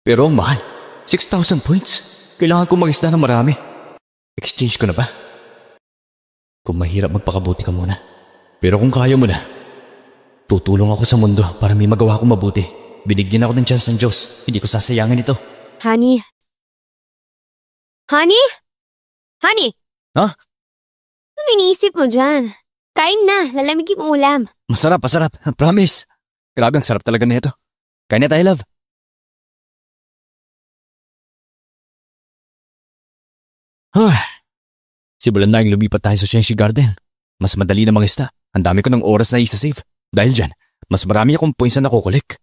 Pero ang mahal, 6,000 points. Kailangan ko mag-isda ng marami. Exchange ko na ba? Kung mahirap magpakabuti ka muna. Pero kung kaya mo na, tutulong ako sa mundo para may magawa ko mabuti. Binigyan ako ng chance ng Diyos. Hindi ko sasayangin ito. Honey? Honey? Honey? Ha? Ano iniisip mo dyan? Kain na, lalamigin mo ulam. Masarap. Promise. Grabe, ang sarap talaga nito. Kain na tayo, love. Simulan na yung lumipat tayo sa Shenxi Garden. Mas madali na mag-isda. Ang dami ko ng oras na isa-save. Dahil dyan, mas marami akong points na nakukulik.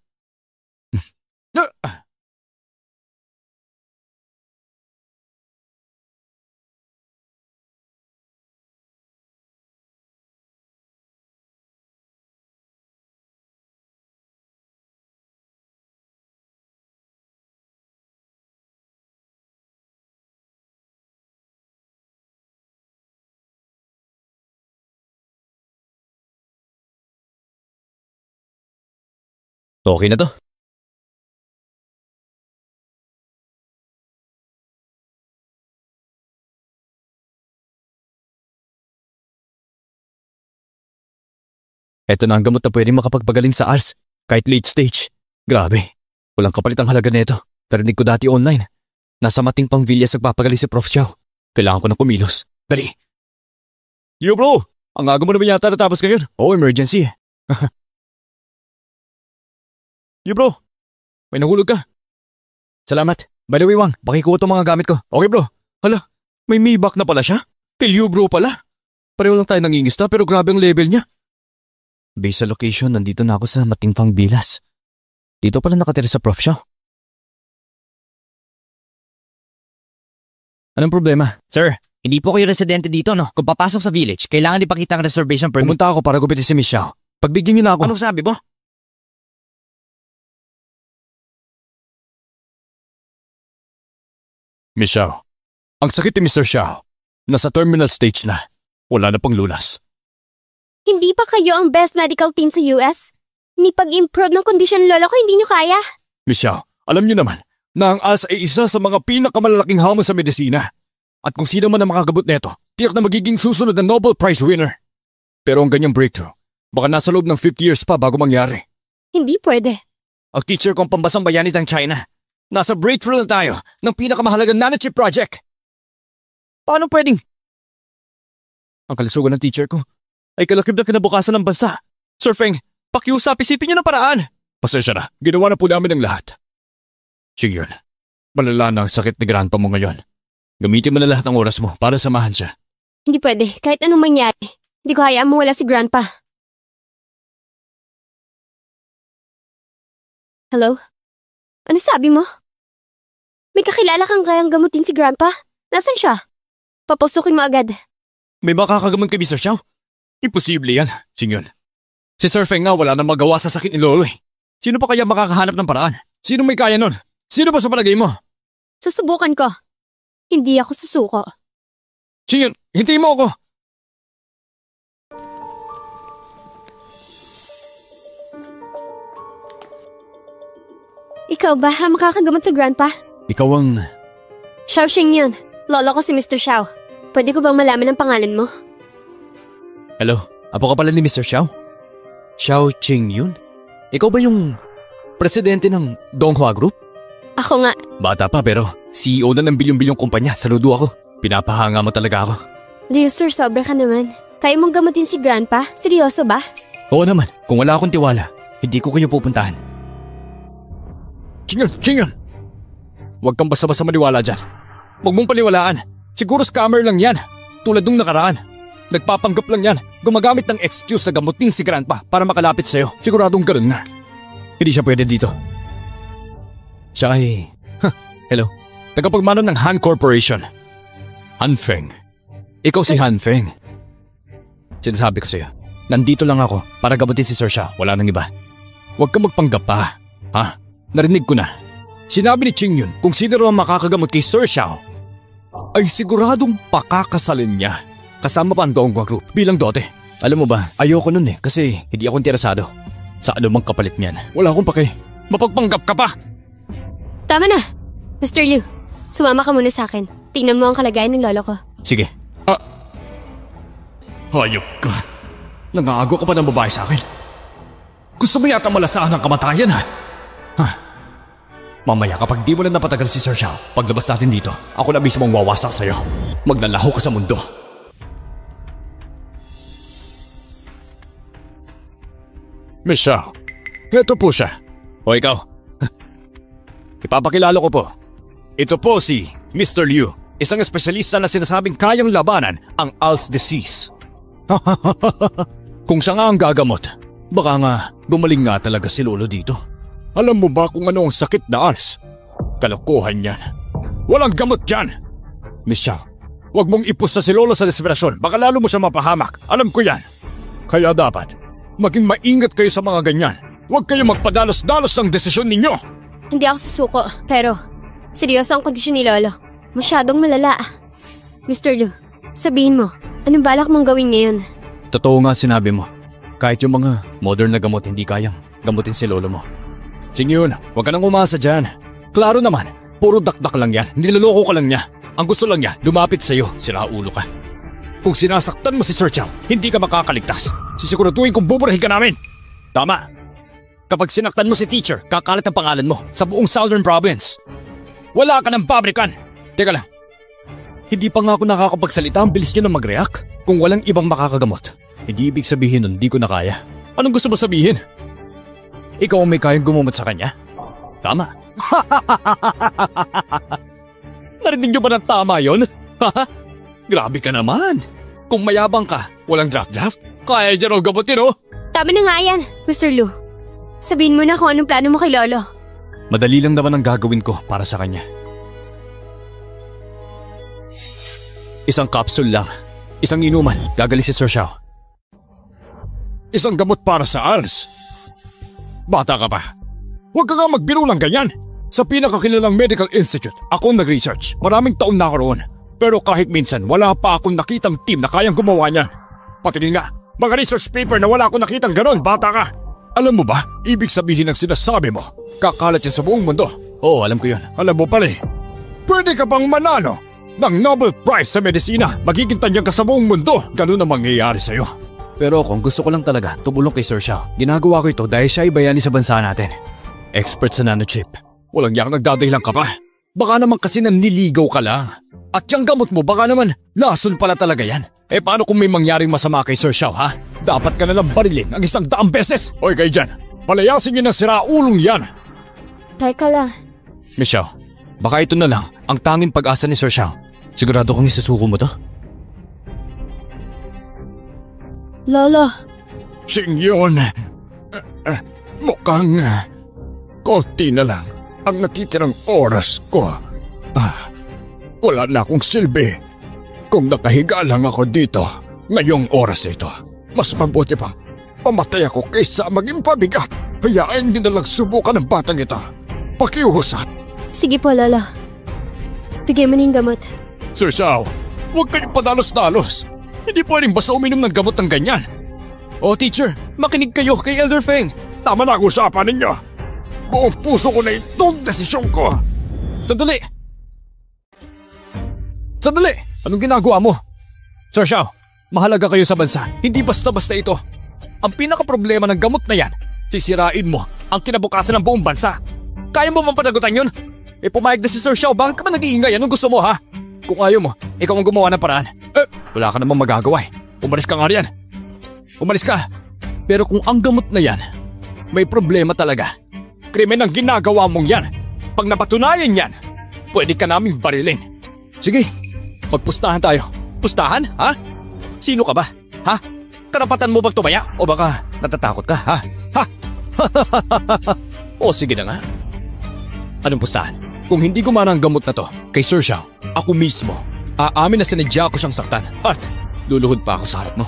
Okay na to. Ito na ang gamot na pwedeng makapagpagaling sa ALS, kahit late stage. Grabe, walang kapalit ang halaga nito. Narinig ko dati online. Nasa Mating Pangvillas nagpapagaling si Prof. Xiao. Kailangan ko ng kumilos. Dali! Yo bro! Ang aga mo naman yata natapos ngayon. Oo, emergency. Yo bro, may nahulog ka. Salamat. By the way, Wang, pakikuha itong mga gamit ko. Okay bro. Hala, may Maybach na pala siya? Kay Liu bro pala. Pareho lang tayo nangingista pero grabe ang level niya. Based sa location, nandito na ako sa Mating Pangvillas. Dito pala nakatira sa Prof. Xiao. Anong problema? Sir, hindi po kayo residente dito, no? Kung papasok sa village, kailangan ipakita ang reservation permit. Pumunta ako para gupitin si Miss Xiao. Pagbigyan niyo na ako. Anong sabi mo? Miss Xiao, ang sakit ni Mr. Xiao. Nasa terminal stage na. Wala na pang lunas. Hindi pa kayo ang best medical team sa US? Ni pag-improve ng kondisyon lolo ko, hindi nyo kaya? Miss Xiao, alam niyo naman na ang ALS ay isa sa mga pinakamalalaking hamon sa medisina. At kung sino man ang makakabot nito, tiyak na magiging susunod na Nobel Prize winner. Pero ang ganyang breakthrough, baka nasa loob ng 50 years pa bago mangyari. Hindi pwede. Ang teacher kong pambasang bayani ng China. Nasa breakthrough na tayo ng pinakamahalagang nanochip project. Paano pwedeng? Ang kalusugan ng teacher ko ay kalakip na kinabukasan ng bansa. Sir Feng, pakiusap, isipin niyo ng paraan. Pasensya na, ginawa na po namin ang lahat. Sige yun, malala na ang sakit ni grandpa mo ngayon. Gamitin mo na lahat ng oras mo para samahan siya. Hindi pwede, kahit anong mangyari. Hindi ko hayaan mawala si grandpa. Hello? Ano sabi mo? May kakilala kang kayang gamutin si grandpa? Nasaan siya? Papasukin mo agad. May makakagamot kay Mr. Xiao? Imposible yan, Xingyon. Si Sir Feng nga wala nang magawa sa sakit ni Lolo eh. Sino pa kaya makakahanap ng paraan? Sino may kaya nun? Sino ba sa palagay mo? Susubukan ko. Hindi ako susuko. Xingyon, hintayin mo ako! Ikaw ba ang makakagamot sa grandpa? Ikaw ang... Xiao Xing yun. Lolo ko si Mr. Xiao. Pwede ko bang malaman ang pangalan mo? Hello, apo ka pala ni Mr. Xiao? Xiao Qing yun? Ikaw ba yung presidente ng Donghua Group? Ako nga. Bata pa pero CEO na ng bilyong-bilyong kumpanya. Saludo ako. Pinapahanga mo talaga ako. Liu sir, sobra ka naman. Kaya mong gamutin si grandpa? Seryoso ba? Oo naman. Kung wala akong tiwala, hindi ko kayo pupuntahan. Xingyon! Huwag kang basta-basta maniwala dyan. Huwag mong paniwalaan. Siguro scammer lang yan. Tulad nung nakaraan. Nagpapanggap lang yan. Gumagamit ng excuse na gamutin si grandpa para makalapit sa'yo. Siguradong ganun nga. Hindi siya pwede dito. Siya ay... hello. Tagapagmano ng Han Corporation. Han Feng. Ikaw si Han Feng. Sinasabi ko sa'yo, nandito lang ako para gamutin si Sir Xiao. Wala nang iba. Huwag kang magpanggap pa. Ha? Narinig ko na. Sinabi ni Qing Yun kung sino raw ang makakagamot kay Sir Xiao ay siguradong pakakasalin niya. Kasama pa ang Donghua Group bilang dote. Alam mo ba, ayoko nun eh kasi hindi ako interesado sa anumang kapalit niyan. Wala akong pake. Mapagpanggap ka pa! Tama na. Mr. Liu, sumama ka muna sa akin. Tingnan mo ang kalagayan ng lolo ko. Sige. Hayop ka. Nangago ka pa ng babae sa akin. Gusto mo yata malasahan ng kamatayan ha? Mamaya kapag di mo na napatagal si Sir Xiao, paglabas natin dito, ako na mismo ang wawasak sa'yo. Maglalaho ka sa mundo. Miss Xiao, eto po siya. O ikaw? Ipapakilala ko po. Ito po si Mr. Liu, isang espesyalista na sinasabing kayang labanan ang ALS disease. Kung siya nga ang gagamot, baka nga gumaling nga talaga si Lolo dito. Alam mo ba kung ano ang sakit na ALS? Kalokohan yan. Walang gamot dyan. Miss Xiao, huwag mong ipusta si Lolo sa desperasyon. Baka lalo mo siya mapahamak. Alam ko yan. Kaya dapat, maging maingat kayo sa mga ganyan. Huwag kayo magpadalos-dalos ng desisyon ninyo. Hindi ako susuko, pero seryoso ang kondisyon ni Lolo. Masyadong malala. Mr. Liu, sabihin mo, anong balak mong gawin ngayon? Totoo nga sinabi mo. Kahit yung mga modern na gamot hindi kayang gamutin si Lolo mo. Sige yun, huwag ka nang umasa dyan. Klaro naman, puro dakdak lang yan. Niloloko ka lang niya. Ang gusto lang niya, lumapit sa'yo, siraulo ka. Kung sinasaktan mo si Sir Xiao, hindi ka makakaligtas. Sisiguraduhin kung buburahin ka namin. Tama. Kapag sinaktan mo si teacher, kakalat ang pangalan mo sa buong Southern Province. Wala ka ng pabrikan. Teka lang. Hindi pa nga ako nakakapagsalita, ang bilis niya na mag-react. Kung walang ibang makakagamot, hindi ibig sabihin nun di ko na kaya. Anong gusto mo sabihin? Ikaw ang may kayang gumumot sa kanya? Tama. Narinig niyo ba ng tama yun? Grabe ka naman. Kung mayabang ka, walang draft-draft, kaya dyan ang gamutin oh. Tama na nga yan, Mr. Liu. Sabihin mo na kung anong plano mo kay Lolo. Madali lang naman ang gagawin ko para sa kanya. Isang capsule lang. Isang inuman, gagaling si Sir Xiao. Isang gamot para sa ALS. Bata ka pa. Huwag ka nga magbiro lang ganyan. Sa pinakakilalang medical institute, ako nag-research. Maraming taon na ako roon. Pero kahit minsan, wala pa akong nakitang team na kayang gumawa niyan. Patingin nga, mga research paper na wala akong nakitang ganon, bata ka. Alam mo ba, ibig sabihin ng sinasabi mo, kakalat yan sa buong mundo. Oo, alam ko yun. Alam mo pala eh. Pwede ka bang manalo ng Nobel Prize sa medisina? Magiging tanyag ka sa buong mundo. Ganun ang mangyayari sa'yo. Pero kung gusto ko lang talaga tumulong kay Sir Xiao, ginagawa ko ito dahil siya ay bayani sa bansa natin. Expert sa nanochip. Walang yak nagdadahilan ka pa. Baka naman kasi nanliligaw ka lang. At yung gamot mo baka naman lason pala talaga yan. Eh paano kung may mangyaring masama kay Sir Xiao ha? Dapat ka nalang barilin ang 100 beses. Hoy kayo dyan, palayasin niyo ng siraulong yan. Teka lang. Miss Xiao, baka ito na lang ang tanging pag-asa ni Sir Xiao. Sigurado kang isasuko mo to? Lolo. Singyon, mukhang konti na lang ang natitirang oras ko. Wala na akong silbi. Kung nakahiga lang ako dito ngayong oras ito, mas mabuti pang pamatay ako kaysa maging pabigat. Hayaan niyo na lang subukan ng batang ito. Pakiusap. Sige po, Lolo. Bigyan mo na yung gamot. Sir Xiao, huwag kayong padalos-dalos. Hindi pwedeng basta uminom ng gamot ng ganyan. Oh teacher, makinig kayo kay Elder Feng. Tama na ang usapan ninyo. Buong puso ko na itong desisyon ko. Sandali! Sandali! Anong ginagawa mo? Sir Xiao, mahalaga kayo sa bansa. Hindi basta-basta ito. Ang pinaka-problema ng gamot na yan, sisirain mo ang kinabukasan ng buong bansa. Kaya mo bang panagutan yun? Eh pumayag na si Sir Xiao, bakit ka ba nag-iingay? Anong gusto mo ha? Kung ayaw mo, ikaw ang gumawa ng paraan. Wala ka namang magagawa eh. Umalis ka nga riyan. Umalis ka. Pero kung ang gamot na yan, may problema talaga. Krimen ang ginagawa mong yan. Pag napatunayan yan, pwede ka naming barilin. Sige, magpustahan tayo. Pustahan, ha? Sino ka ba? Ha? Karapatan mo bang tumaya? O baka natatakot ka, ha? Ha? O sige na nga. Anong pustahan? Kung hindi gumana ang gamot na to kay Sir Xiao, ako mismo, aamin na sinadya ko siyang saktan at luluhod pa ako sa harap mo.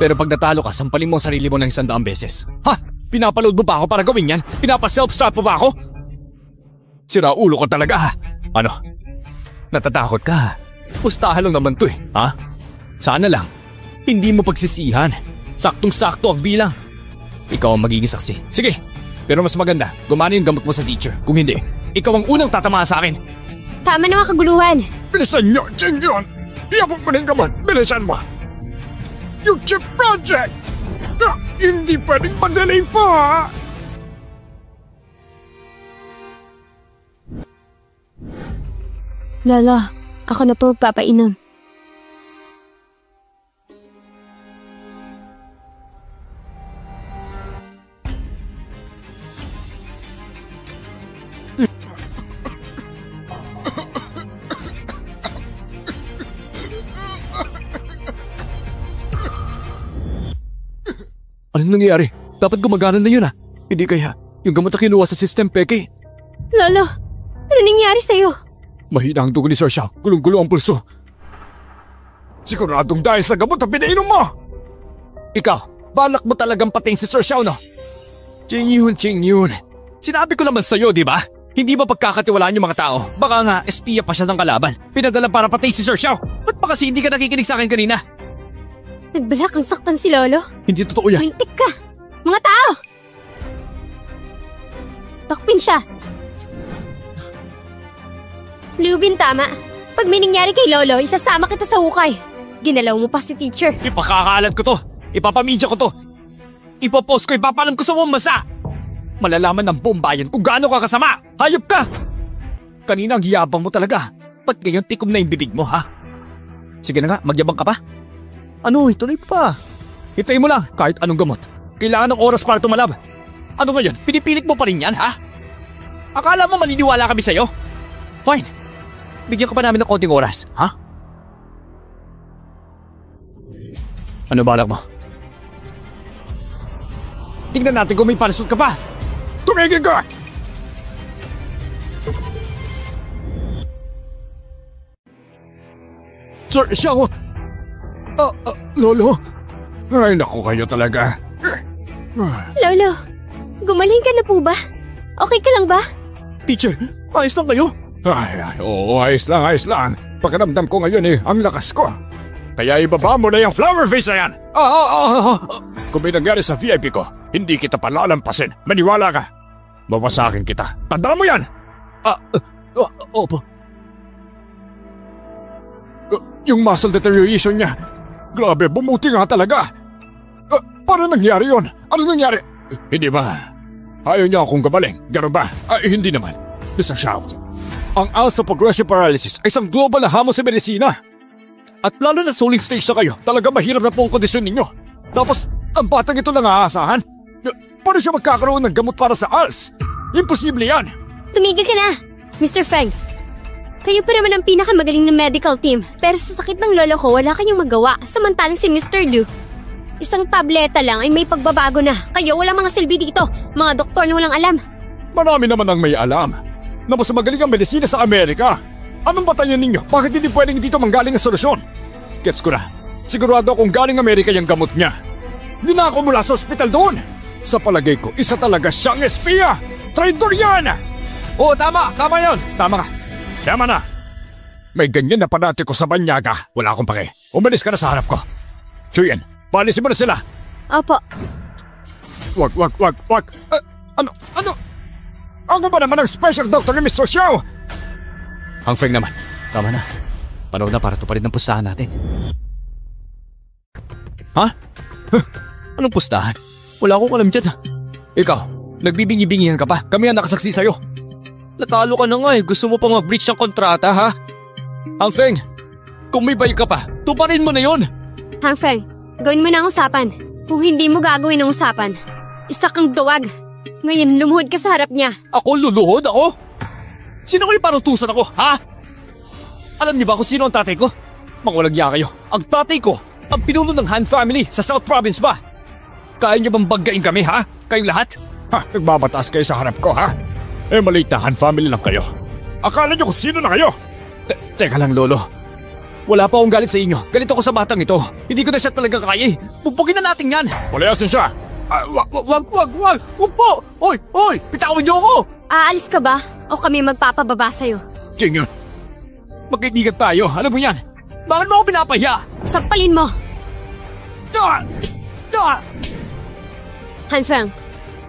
Pero pag natalo ka, sampalin mo ang sarili mo ng 100 beses. Ha? Pinapaload mo ba ako para gawin yan? Pinapa-self-strap mo ba ako? Sira ulo ko talaga ha? Ano? Natatakot ka ha? Pustahan lang naman to eh, ha? Sana lang, hindi mo pagsisihan. Saktong-sakto ang bilang. Ikaw ang magiging saksi. Sige, pero mas maganda, gumana yung gamot mo sa teacher. Kung hindi, ikaw ang unang tatamaan sa akin. Tama na mga kaguluhan. Bilisan nyo, Ching yun! Iabot mo ng gamot, bilisan mo! Yung chip project! Hindi pwedeng madali pa! Lolo, ako na po magpapainom. Anong nangyayari? Dapat gumagana na yun Hindi kaya yung gamot na kinuha sa system, Peke. Lolo, ano nangyari sa'yo? Mahina ang dugo ni Sir Xiao, gulong-gulo ang pulso. Siguradong dahil sa gamot na pinainom mo! Ikaw, balak mo talagang patayin si Sir Xiao, no? Ching Yun. Sinabi ko naman sa'yo, di ba? Hindi ba pagkakatiwalaan yung mga tao? Baka nga, espiya pa siya ng kalaban. Pinadala para patayin si Sir Xiao. Ba't pa kasi hindi ka nakikinig sa akin kanina? Nagbalak ang saktan si Lolo? Hindi totoo yan. Mintik ka! Mga tao! Takpin siya. Liu Bin, tama. Pag may nangyari kay Lolo, isasama kita sa hukay. Ginalaw mo pa si teacher. Ipakakalat ko to. Ipapamedya ko to. Ipopost ko, ipapalam ko sa buong bansa. Malalaman ng buong bayan kung gaano ka kasama. Hayop ka! Kanina ang yabang mo talaga. Ba't ngayon tikom na yung bibig mo, ha? Sige na nga, magyabang ka pa. Ano, ituloy pa. Hintayin mo lang kahit anong gamot. Kailangan ng oras para tumalab. Ano ngayon, pinipilit mo pa rin yan, ha? Akala mo maniniwala kami sa'yo? Fine. Bigyan ka pa namin ng konting oras, ha? Ano balak mo? Tingnan natin kung may palusot ka pa. Tumigil ka! Sir Xiao! Lolo? Ay, naku kayo talaga. Lolo, gumaling ka na po ba? Okay ka lang ba? Teacher, ayos lang kayo? Oo, ayos lang. Pakiramdam ko ngayon ang lakas ko. Kaya ibaba mo na yung flower vase na yan. Kung may nangyari sa VIP ko, hindi kita palalampasin. Maniwala ka. Babasakin kita. Tandaan mo yan! Opo. Yung muscle deterioration niya. Grabe, bumuti nga talaga. Paano nangyari yon? Ano nangyari? Hindi ba? Ayaw niya akong gabaling. Gano'n ba? Hindi naman. Mr. Xiao. Ang ALSA Progressive Paralysis ay isang global na hamon sa medisina. At lalo na soling stage na kayo, talaga mahirap na po ang kondisyon ninyo. Tapos, ang batang ito lang aasahan? Paano siya magkakaroon ng gamot para sa ALS? Imposible yan! Tumigil ka na, Mr. Feng. Kayo pa naman ang pinakamagaling na medical team, pero sa sakit ng lolo ko wala kayong magawa, samantalang si Mr. Liu. Isang tableta lang ay may pagbabago na. Kayo walang mga silbi dito, mga doktor na walang alam. Marami naman ang may alam na mas magaling ang medisina sa Amerika. Anong batayan ninyo? Bakit hindi pwedeng dito manggaling ang solusyon? Gets ko na. Sigurado akong galing Amerika yung gamot niya. Hindi na ako mula sa ospital doon. Sa palagay ko, isa talaga siyang espiya. Traitor yan! Oo, tama yun. Tama ka. Tama na. May ganyan na panati ko sa banyaga. Wala akong pake. Umalis ka na sa harap ko. Chuyen, paalisin mo na sila. Opo. Wag. Ano? Ako ba naman ang special doctor ni Mr. Xiao? Ang Feng naman. Tama na. Panahon na para tuparin ng pustahan natin. Ha? Anong pustahan? Wala akong alam dyan. Ikaw, nagbibingi-bingihan ka pa. Kami ang nakasaksi sa'yo. Natalo ka na nga Gusto mo pang mag-breach ng kontrata, ha? Ang Feng, kung may bayag ka pa, tuparin mo na yon. Hang Feng, gawin mo na ang usapan. Kung hindi mo gagawin ang usapan, isa kang duwag. Ngayon lumuhod ka sa harap niya. Ako luluhod ako? Sino kayo parutusan ako, ha? Alam niyo ba kung sino ang tatay ko? Mangwalagya kayo. Ang tatay ko, ang pinuno ng Han family sa South Province ba? Kaya niyo bang banggain kami, ha? Kayong lahat? Nagbabataas kayo sa harap ko, ha? Maliit na Han family lang kayo. Akala niyo kung sino na kayo? Teka lang, Lolo. Wala pa akong galit sa inyo. Galit ako sa batang ito. Hindi ko na siya talaga kaya. Bubugin na natin yan. Palayasin siya. Wag po. Oy, pitawan niyo ako. Aalis ka ba? O kami magpapababa sa'yo? Ching yun. Magkaibigan tayo. Alam mo yan. Bakit mo ako pinapahiya? Sakpalin mo. Han Feng,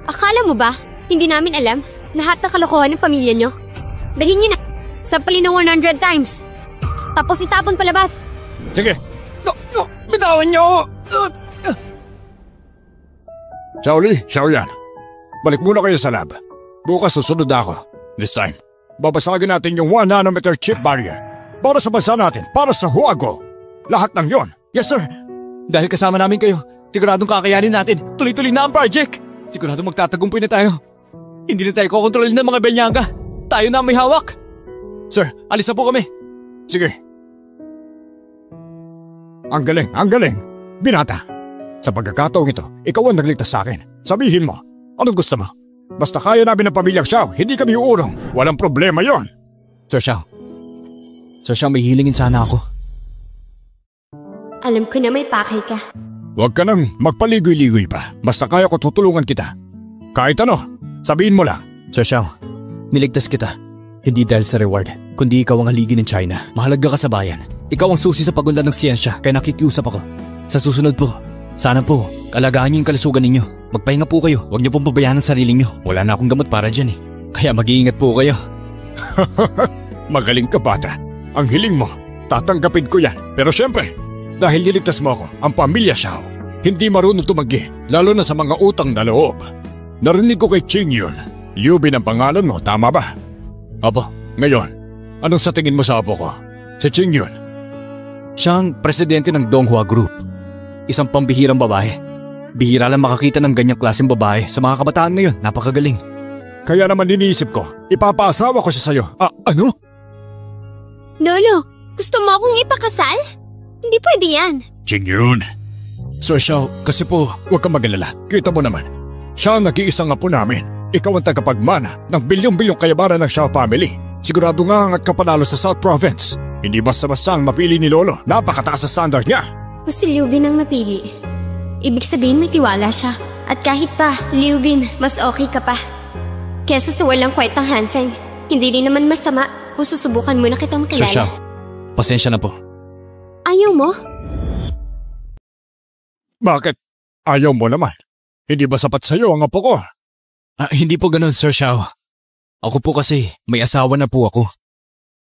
akala mo ba hindi namin alam lahat ng kalokohan ng pamilya nyo? Dalhin niyo na. Sampalin ng 100 times. Tapos itapon palabas. Sige. Bitawan niyo! Xiaoyan. Balik muna kayo sa lab. Bukas susunod na ako. This time, babasagin natin yung 1 nanometer chip barrier. Para sa bansa natin, para sa Huago. Lahat ng yon. Yes sir. Dahil kasama namin kayo, siguradong kakayanin natin. Tuloy-tuloy na ang project. Siguradong magtatagumpay na tayo. Hindi na tayo kukontrolin ng mga Benyanga. Tayo na ang may hawak. Sir, alis na po kami. Sige. Ang galing. Binata. Sa pagkakataong ito, ikaw ang nagligtas sa akin. Sabihin mo, anong gusto mo? Basta kaya namin ng pamilyang Xiao, hindi kami uurong. Walang problema yon. Sir Xiao, may hilingin sana ako. Alam ko na may pakay ka. Huwag ka nang magpaligoy-ligoy pa. Basta kaya ko tutulungan kita. Kahit ano, sabihin mo lang. Sir Xiao, niligtas kita. Hindi dahil sa reward, kundi ikaw ang haligi ng China. Mahalaga ka sa bayan. Ikaw ang susi sa pagunlad ng siyensya, kaya nakikiusap ako. Sa susunod po, sana po, alagaan niyo yung kalusugan ninyo. Magpahinga po kayo, huwag niyo pong pabayaan ang sarili niyo. Wala na akong gamot para dyan eh. Kaya mag-iingat po kayo. Magaling ka bata. Ang hiling mo, tatanggapin ko yan. Pero syempre, dahil niligtas mo ako, ang pamilya Xiao, hindi marunong tumanggi, lalo na sa mga utang na loob. Narinig ko kay Qingyun, Liu Bin ang pangalan mo, tama ba? Opo. Ngayon, anong sa tingin mo sa apo ko? Si Qingyun. Siya ang presidente ng Donghua Group. Isang pambihirang babae. Bihira lang makakita ng ganyang klaseng babae sa mga kabataan ngayon, napakagaling. Kaya naman iniisip ko, ipapaasawa ko siya sa'yo. Ano? Lolo, gusto mo akong ipakasal? Hindi pwede yan. Qingyun. Sir Xiao, kasi po, huwag kang mag-alala. Kita mo naman, siya ang nag-iisang apo namin. Ikaw ang tagapagmana ng bilyong-bilyong kayabaran ng Xiao family. Sigurado nga ang kapanalo sa South Province. Hindi basta-basta ang mapili ni Lolo. Napakataas sa standard niya. O si Liu Bin ang napili. Ibig sabihin may tiwala siya. At kahit pa, Liu Bin, mas okay ka pa. Kesa sa walang kwentang Hanfeng. Hindi din naman masama kung susubukan mo na kitang makilala. Sir Xiao, pasensya na po. Ayaw mo? Bakit? Ayaw mo naman. Hindi ba sapat sa'yo ang apo ko? Hindi po ganun, Sir Xiao. Ako po kasi, may asawa na po ako.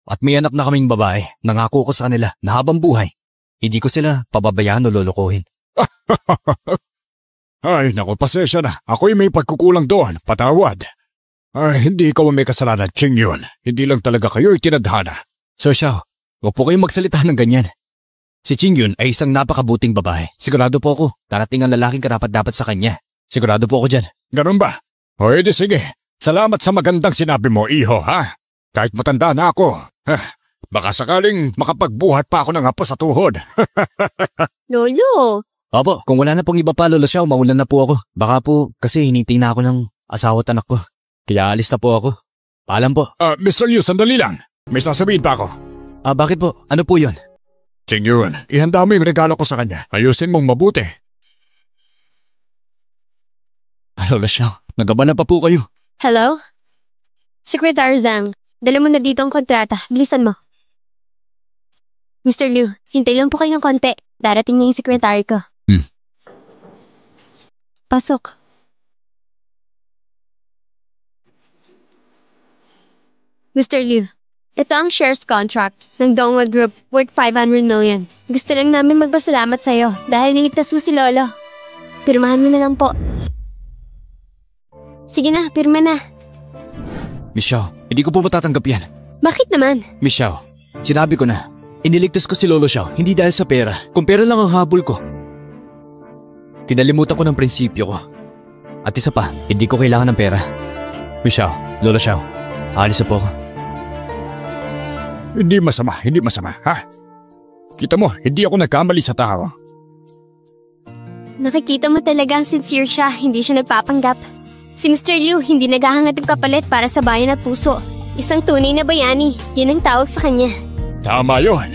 At may anak na kaming babae. Nangako ko sa kanila na habang buhay, hindi ko sila pababayaan o lolokohin. Ay, naku, pasensya na. Ako'y may pagkukulang doon. Patawad. Ay, hindi ikaw ang may kasalanan, Qingyun. Hindi lang talaga kayo itinadhana. Sir Xiao, huwag po kayong magsalita ng ganyan. Si Qingyun ay isang napakabuting babae. Sigurado po ako, darating ang lalaking karapat-dapat sa kanya. Sigurado po ako dyan. Ganun ba? O edi sige. Salamat sa magandang sinabi mo, iho, ha? Kahit matanda na ako, baka sakaling makapagbuhat pa ako ng apo sa tuhod. Lolo! Opo, kung wala na pong iba pa, Lolo Xiao, maulan na po ako. Baka po kasi hinintay na ako ng asawa at anak ko. Kaya alis na po ako. Paalam po. Mr. Liu, sandali lang. May sasabihin pa ako. Bakit po? Ano po yun? Qingyun, ihanda mo yung regalo ko sa kanya. Ayusin mong mabuti. Lolo Xiao, nagabala pa po kayo. Hello? Secretary Zhang, dala mo na dito ang kontrata. Bilisan mo. Mr. Liu, hintay lang po kayo ng konti. Darating na yung secretary ko. Pasok. Mr. Liu, ito ang shares contract ng Donghua Group worth 500 million. Gusto lang namin magpasalamat sa'yo dahil niligtas mo si Lolo. Pirmahan mo na lang po. Sige na, pirma na. Miss Xiao, hindi ko po matatanggap yan. Bakit naman? Miss Xiao, sinabi ko na, iniligtas ko si Lolo Xiao hindi dahil sa pera. Kung pera lang ang habol ko. Kinalimutan ko ng prinsipyo ko. At isa pa, hindi ko kailangan ng pera. Miss Xiao, Lolo Xiao, aalis na po ako. Hindi masama, ha? Kita mo, hindi ako nagkamali sa tao. Nakikita mo talaga ang sincere siya, hindi siya nagpapanggap. Si Mr. Liu hindi naghahangad ng kapalit para sa bayan at puso. Isang tunay na bayani, yun ang tawag sa kanya. Tama yun.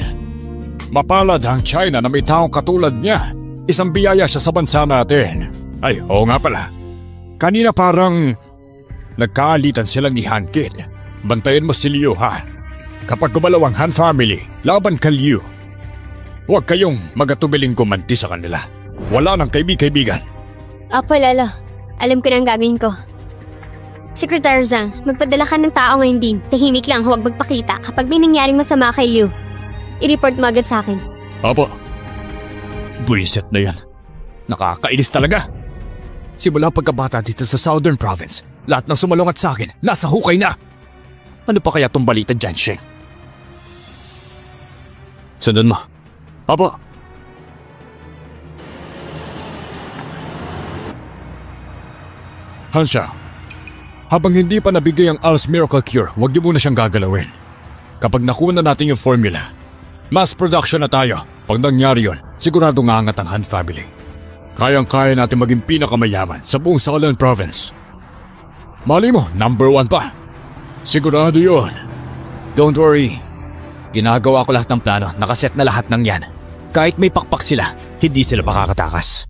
Mapalad ang China na may taong katulad niya. Isang biyaya siya sa bansa natin. Ay, oo nga pala. Kanina parang nagkaalitan sila ni Han Kid. Bantayan mo si Liu, ha? Kapag gumalaw ang Han family, laban ka Liu. Huwag kayong magatubiling kumanti sa kanila. Wala nang kaibigan. Apo, Lolo. Alam ko na ang gagawin ko. Secretary Zhang, magpadala ka ng tao ngayon din. Tahimik lang, huwag magpakita. Kapag may nangyaring masama kay Liu, i-report mo agad sa akin. Apo. Buisit na yan. Nakakainis talaga. Simula pagkabata dito sa Southern Province, lahat ng sumalungat sa akin, nasa hukay na. Ano pa kaya tong balita dyan, Sheng? Sundan mo. Apo. Hansha, habang hindi pa nabigay ang Al's Miracle Cure, huwag niyo muna siyang gagalawin. Kapag nakuha na natin yung formula, mass production na tayo. Pag nangyari yun, sigurado nga angat ang Han family. Kayang-kaya natin maging pinakamayaman sa buong Southern Province. Mali mo, number 1 pa. Sigurado yun. Don't worry. Ginagawa ko lahat ng plano, nakaset na lahat ng yan. Kahit may pakpak sila, hindi sila makakatakas.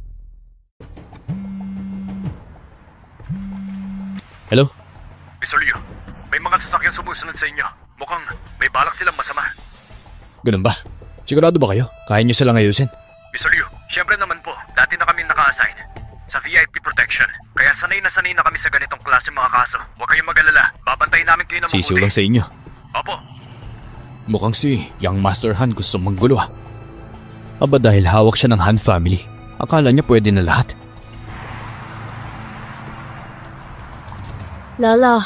Hello? Mr. Liu, may mga sasakyan sumusunod sa inyo. Mukhang may balak silang masama. Ganun ba? Sigurado ba kayo? Kaya niyo silang ayusin? Mr. Liu, syempre naman po, dati na kami naka-assign sa VIP protection. Kaya sanay na kami sa ganitong klase mga kaso. Huwag kayong mag-alala, babantayin namin kayo na mabuti. Sisiw lang sa inyo. Opo. Mukhang si Young Master Han gusto manggulo ah. Aba dahil hawak siya ng Han family, akala niya pwede na lahat. Lolo,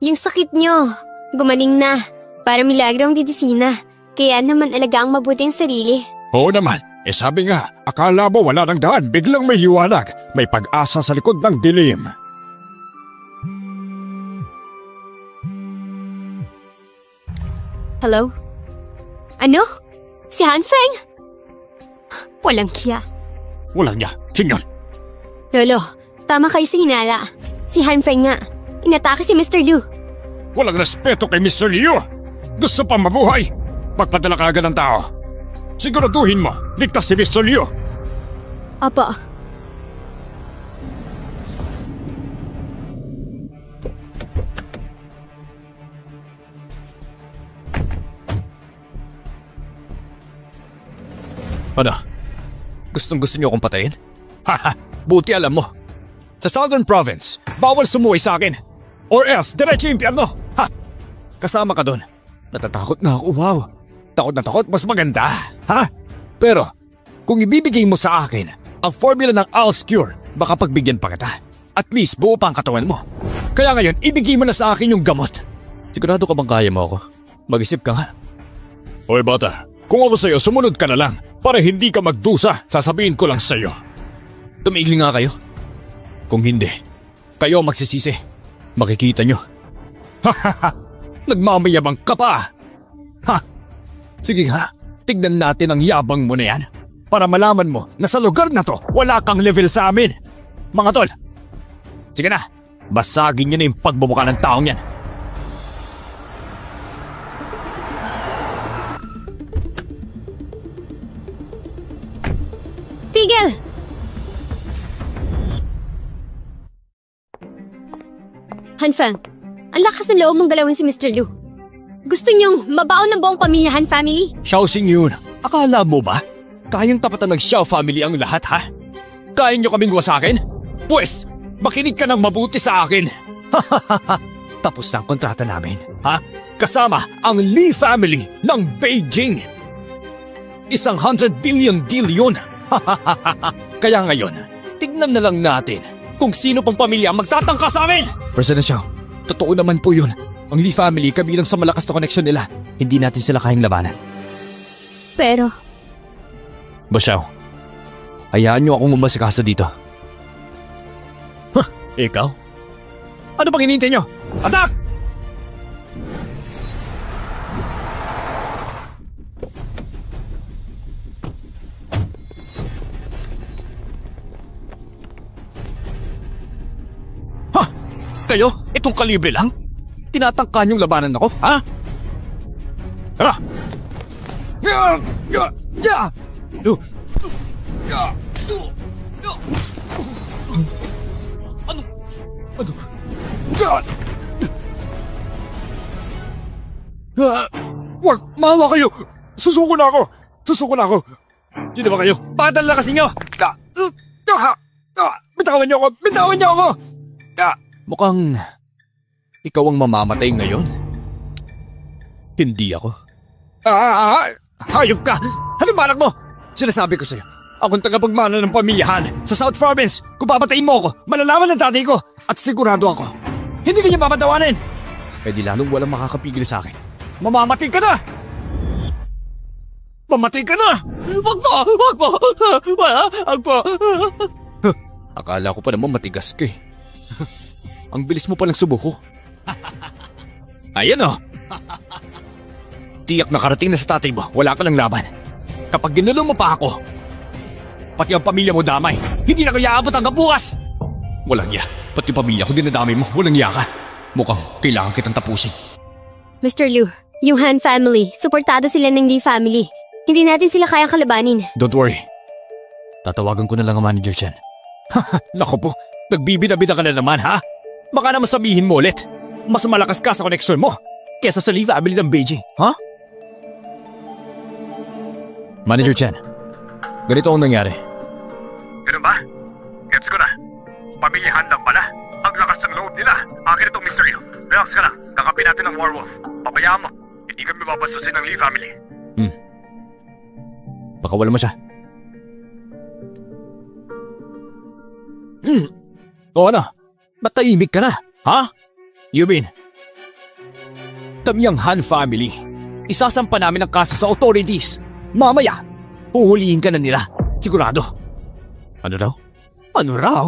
yung sakit nyo, gumaling na. Para milagro ang didisina. Kaya naman alaga ang mabuti ang sarili. Oo naman. Sabi nga, akala mo wala ng daan, biglang may hiwalag. May pag-asa sa likod ng dilim. Hello? Ano? Si Han Feng? Walang kiya. Walang niya. Sino yun? Lolo, tama kayo sa hinala. Si Han Feng nga. Inatake si Mr. Liu. Walang respeto kay Mr. Liu. Gusto pa mabuhay. Magpadala ka agad ng tao. Siguraduhin mo, ligtas si Mr. Liu. Apa. Ano? Gustong-gusto niyo akong patayin? Haha, buti alam mo. Sa Southern Province, bawal sumuway sa akin. Or else, diretso impyerno. Ha! Kasama ka doon. Natatakot na ako, wow. Takot na takot, mas maganda. Ha? Pero, kung ibibigay mo sa akin ang formula ng Al's Cure, baka pagbigyan pa kita. At least buo pa ang katawan mo. Kaya ngayon, ibigay mo na sa akin yung gamot. Sigurado ka bang kaya mo ako? Mag-isip ka nga. Hoy bata, kung ako sa'yo, sumunod ka na lang. Para hindi ka magdusa, sasabihin ko lang sa'yo. Tumigil nga kayo. Kung hindi, kayo magsisisi. Makikita nyo. Ha! Nagmamayabang ka pa. Ha! Sige nga, tignan natin ang yabang mo na yan. Para malaman mo na sa lugar na to, wala kang level sa amin. Mga tol, sige na, basagin nyo na yung pagbubuka ng taong yan. Tigil! Han Feng, ang lakas ng loob mong galawin si Mr. Liu. Gusto niyong mabaon ng buong pamilya Han family? Xiaoxing yun, akala mo ba? Kayang tapatan ng Xiao family ang lahat ha? Kaya nyo kaming wasakin? Pwes, makinig ka ng mabuti sa akin. Tapos na ang kontrata namin, ha? Kasama ang Li family ng Beijing. 100 billion deal yun. Kaya ngayon, tignan na lang natin kung sino pang pamilya ang magtatangka sa amin. President Xiao, totoo naman po yun. Ang Li family kabilang sa malakas na koneksyon nila. Hindi natin sila kayang labanan. Pero... Xiao, hayaan niyo akong umasikasa dito. Ikaw? Ano bang hinihintay niyo? Attack! Ha? Kayo? Itong kalibre lang? Tinatangka niyong labanan ako, ha? Tara! Wag! Maawa kayo! Susuko na ako! Susuko na ako! Sino ba kayo? Bakit ang lakas ninyo? Bitawan niyo ako! Bitawan niyo ako! Mukhang Ikaw ang mamamatay ngayon? Hindi ako. Hayop ka! Ano balak mo? Sinasabi ko sa'yo, akong tagapagmana ng pamilyahan sa South Province. Kung papatayin mo ako, malalaman ng tatay ko. At sigurado ako, hindi ka niya papatawanin. Eh di lalong walang makakapigil sa akin. Mamamatay ka na! Mamatay ka na! Wag po! Wag po! Wag po! Akala ko pa naman matigas ka eh. Ang bilis mo palang subuko. Ayan o! Tiyak nakarating na sa tatay mo, wala ka ng laban. Kapag ginulo mo pa ako, pati ang pamilya mo damay, hindi na ko iaabot hanggang bukas! Walang iya, pati pamilya ko dinadamay mo, walang iya ka. Mukhang kailangan kitang tapusin. Mr. Liu, yung Han family, suportado sila ng Lee family. Hindi natin sila kayang kalabanin. Don't worry. Tatawagan ko na lang ang manager Chen. Naku po, nagbibida-bida ka na naman ha? Baka naman sabihin mo ulit, mas malakas ka sa connection mo kesa sa Lee family ng Beijing, ha? Manager Chen, ganito ang nangyari. Ganun ba? Gets ko na. Pamilyahan lang pala. Ang lakas ng loob nila. Akin itong Mr. Liu. Relax ka lang. Kakapin natin ang werewolf. Pabayaan mo. Hindi kami mabastusin ng Lee family. Pakawalan mo siya. O ano? Ba't tahimik ka na? Ha? Yubin, Tamyang Han family, isasampa namin ang kaso sa authorities. Mamaya, huhulihin ka na nila. Sigurado. Ano raw? Ano raw?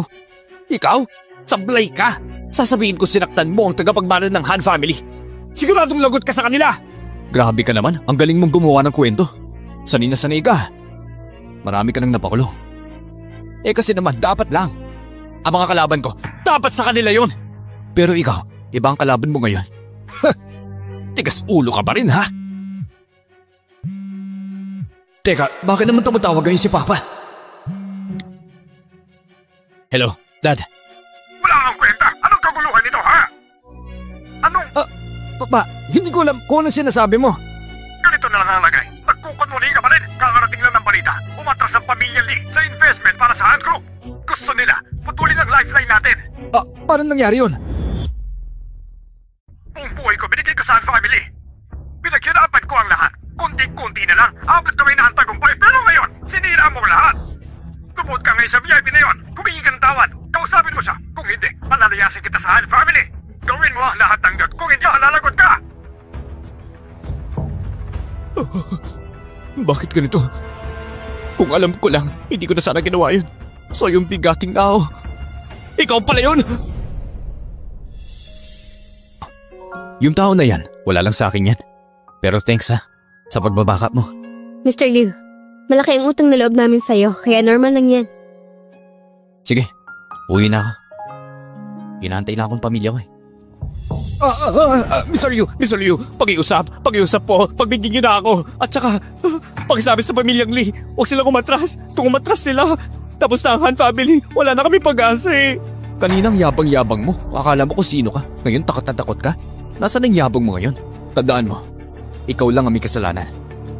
Ikaw? Sablay ka? Sasabihin ko sinaktan mo ang tagapagmana ng Han family. Siguradong lagot ka sa kanila. Grabe ka naman, ang galing mong gumawa ng kwento. Sanay na sanay ka. Marami ka nang napakulong. Eh kasi naman dapat lang. Ang mga kalaban ko, dapat sa kanila yon. Pero ikaw, iba ang kalaban mo ngayon. Tigas ulo ka pa rin ha? Teka, bakit naman tumatawag ngayon si Papa? Hello, Dad. Wala kang kwenta. Anong kaguluhan nito ha? Anong... Papa, hindi ko alam kung ano sinasabi mo. Ganito na lang ang lagay. Nagkukunmuli ka pa rin. Kakarating lang ng balita. Umatras ang pamilya Lee sa investment para sa Han Group. Gusto nila, putulin ang lifeline natin. Paano nangyari yun? Buong buhay ko binigay ko sa Han family. Pinaghirapan ko ang lahat. Kunti-kunti na lang. Abot kami na ang tagumpay. Pero ngayon, sinira mo lahat. Lumuot ka ngayon sa VIP na yon. Humingi ka ng tawad. Kausapin mo siya. Kung hindi, palalayasin kita sa Han family. Gawin mo ang lahat ng dot. Kung hindi, halalagot ka. Bakit ganito? Kung alam ko lang, hindi ko na sana ginawa yun. So yung bigating tao. Ikaw pala yun! Yung tao na yan, wala lang sa akin yan. Pero thanks ha, sa pagbabackup mo. Mr. Liu, malaki ang utang na loob namin sa'yo, kaya normal lang yan. Sige, uwi na ako. Inaantay lang akong pamilya ko eh. Mr. Liu, pag-iusap po, pagbigyan niyo na ako. At saka, pakisabi sa pamilyang Lee, huwag silang umatras. Kung umatras sila, tapos na ang Han family, wala na kami pag-asa eh. Kaninang yabang-yabang mo, akala mo kung sino ka. Ngayon takot na takot ka. Nasaan ang yabang mo ngayon? Tandaan mo, ikaw lang ang may kasalanan.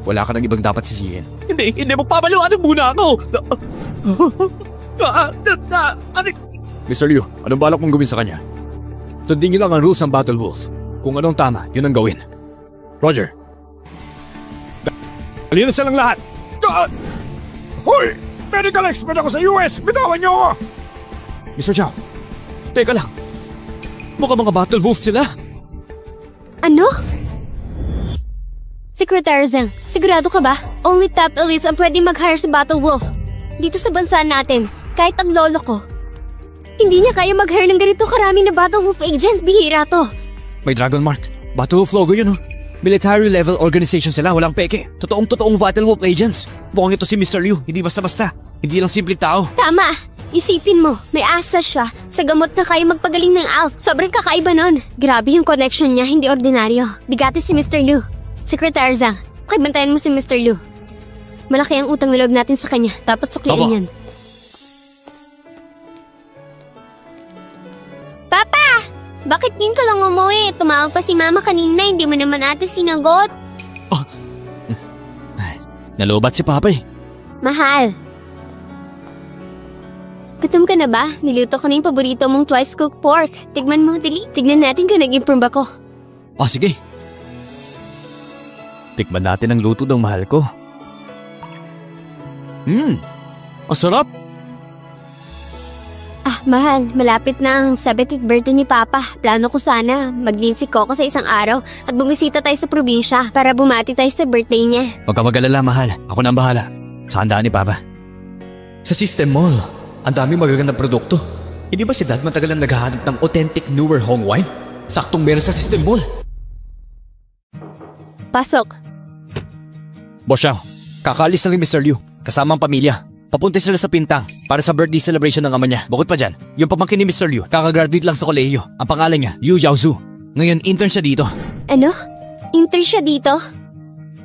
Wala ka nang ibang dapat sisihin. Hindi, magpapaluanan muna ako. Mr. Liu, anong balak mong gawin sa kanya? Sundin niyo lang ang rules ng Battle Wolf. Kung anong tama, yun ang gawin. Roger. Halina silang lahat! Hoy! Medical expert ako sa US! Bitawan niyo ako! Mr. Chow, teka lang. Mukhang mga Battle Wolf sila. Ano? Secretary Zhang, sigurado ka ba? Only top elites ang pwedeng mag-hire sa Battle Wolf. Dito sa bansa natin, kahit ang lolo ko, hindi niya kaya mag-hire ng ganito karaming na Battle Wolf agents, bihira to. May Dragon Mark. Battle Wolf logo yun oh. Military level organization sila, walang peke. Totoong Battle Wolf agents. Mukhang ito si Mr. Liu, hindi basta-basta. Hindi lang simple tao. Tama. Isipin mo, may asa siya sa gamot na kaya magpagaling ng ALF. Sobrang kakaiba nun. Grabe yung connection niya, hindi ordinaryo. Bigati si Mr. Liu. Secretary Zhang, pakibantayan mo si Mr. Liu. Malaki ang utang na loob natin sa kanya, dapat sukliin yan. Papa! Bakit ngayon ka lang umuwi? Tumawag pa si Mama kanina, hindi mo naman ate sinagot. Nalobat si Papa eh. Mahal. Gutom ka na ba? Niluto ko na yung paborito mong twice cooked pork. Tignan mo, dali. Tignan natin kung nag-improve ako. Sige. Tikman natin ang luto ng mahal ko. Ang sarap. Mahal, malapit na ang 70th birthday ni Papa. Plano ko sana mag-leave si Coco sa isang araw at bumisita tayo sa probinsya para bumati tayo sa birthday niya. Huwag ka mag-alala, mahal. Ako na ang bahala. Sa handaan ni Papa. Sa System Mall, ang daming magagandang produkto. Hindi ba si Dad matagal na naghahanap ng authentic newer home wine? Saktong meron sa System Mall. Pasok. Boss Xiao, kakaalis na rin Mr. Liu, kasama ang pamilya. Papunta sila sa Pintang para sa birthday celebration ng ama niya. Bukod pa dyan, yung pamangkin ni Mr. Liu, kakagraduate lang sa kolehiyo. Ang pangalan niya, Liu Yaozu. Ngayon, intern siya dito. Ano? Intern siya dito?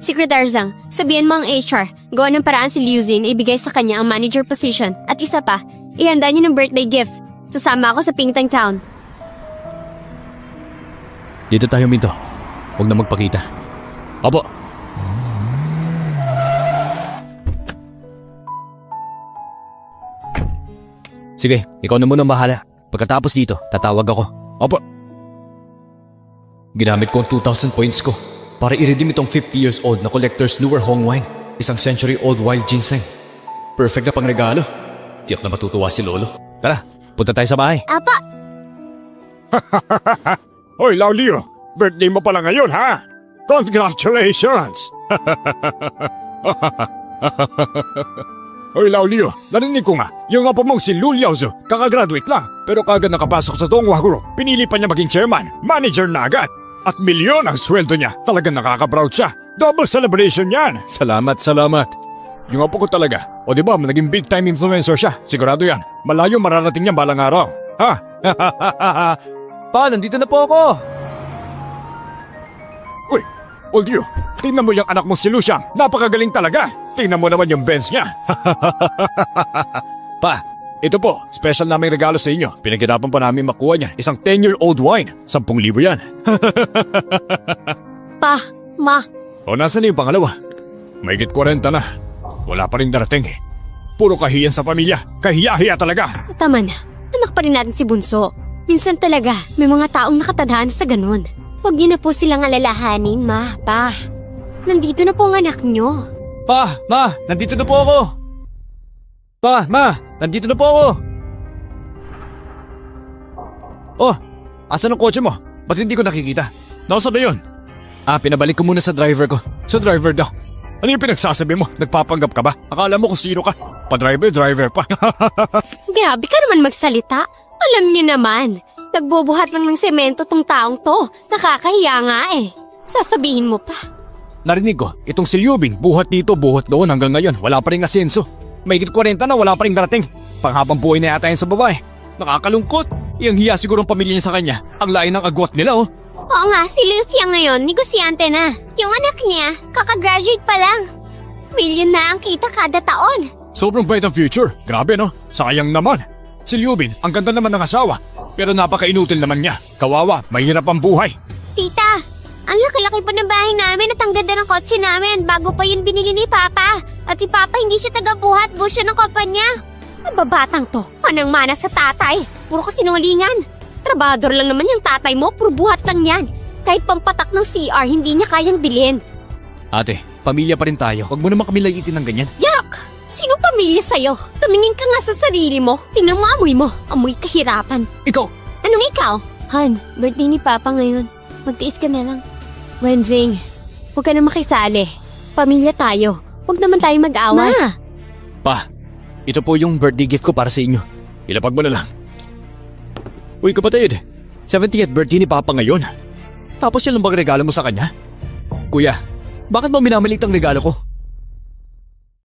Secretary Zhang, sabihan mo ang HR, gawa ng paraan si Liu Xin ibigay sa kanya ang manager position. At isa pa, ihanda niyo ng birthday gift. Sasama ako sa Pingtang Town. Dito tayo, Minto. Huwag na magpakita. Apo. Sige, ikaw na muna bahala. Pagkatapos dito, tatawag ako. Opo. Ginamit ko ang 2,000 points ko para i-redeem itong 50 years old na collector's newer home wine. Isang century old wild ginseng. Perfect na pangregalo. Tiyak na matutuwa si Lolo. Tara, punta tayo sa bahay. Apa! Hoy, Lao Liu! Birthday mo pala ngayon, ha? Congratulations! Hoy, Lao Liu, narinig ko nga, yung apo mong si Liu Yaozu, kakagraduate lang. Pero kagad nakapasok sa Donghua Group, pinili pa niya maging chairman, manager na agad. At milyon ang sweldo niya, talagang nakaka-proud siya. Double celebration yan! Salamat. Yung apo ko talaga, o diba, naging big time influencer siya. Sigurado yan, malayo mararating niya balang araw. Ha? Pa, nandito na po ako! Uy, Old Liu, tingnan mo yung anak mo si Luciang, napakagaling talaga. Tingnan mo naman yung Benz niya. Pa, ito po, special naming regalo sa inyo. Pinaghirapan pa namin makuha niyan. Isang 10-year-old wine. 10,000 yan. Pa, Ma. O nasan na yung pangalawa? Mahigit 40 na. Wala pa rin darating eh. Puro kahiyan sa pamilya. Kahiya-hiya talaga. Tama na. Anak pa rin natin si Bunso. Minsan talaga, may mga taong nakatadhana sa ganun. Huwag niyo na po silang alalahanin, Ma, Pa. Nandito na po ang anak niyo. Pa, Ma, nandito na po ako! Pa, Ma, nandito na po ako! Oh, asan ang kotse mo? Ba't hindi ko nakikita? Nasaan na yun? Pinabalik ko muna sa driver ko. Sa driver daw. Ano yung pinagsasabi mo? Nagpapanggap ka ba? Akala mo kung sino ka? Pa-driver pa. Grabe ka naman magsalita. Alam niyo naman, nagbubuhat lang ng semento tong taong to. Nakakahiya nga eh. Sasabihin mo pa. Narinig ko, itong si Liubin, buhat dito, buhat doon hanggang ngayon. Wala pa rin asenso. Mahigit 40 na, wala pa rin darating. Panghabang buhay na yata yan sa babae. Nakakalungkot. Iyang hiya siguro ang pamilya niya sa kanya. Ang lain ng agwat nila, oh. Oo nga, si Lucia ngayon, negosyante na. Yung anak niya, kakagraduate pa lang. Milyon na ang kita kada taon. Sobrang bright ang future. Grabe, no? Sayang naman. Si Liubin, ang ganda naman ng asawa. Pero napaka-inutil naman niya. Kawawa, mahirap ang buhay. Tita, ang laki-laki pa ng bahay namin at ang ganda ng kotse namin bago pa yun binili ni Papa. At si Papa hindi siya taga-buhat, bush siya ng kumpanya. Mababatang to, manang-mana sa tatay. Puro kasinungalingan. Trabador lang naman yung tatay mo, puro buhat lang yan. Kahit pampatak ng CR, hindi niya kayang bilhin. Ate, pamilya pa rin tayo. Huwag mo naman kami layitin ng ganyan. Yak! Sino pamilya sa'yo? Tumingin ka nga sa sarili mo. Tingnan mo amoy mo. Amoy kahirapan. Ikaw! Anong ikaw? Han, birthday ni Papa ngayon. Magtiis ka na lang. Wenjing, huwag ka na makisali. Pamilya tayo. Huwag naman tayo mag-away. Ma! Pa, ito po yung birthday gift ko para sa inyo. Ilapag mo na lang. Uy kapatid, 70th birthday ni Papa ngayon. Tapos yan lang bang regalo mo sa kanya? Kuya, bakit mo minamaliit ang regalo ko?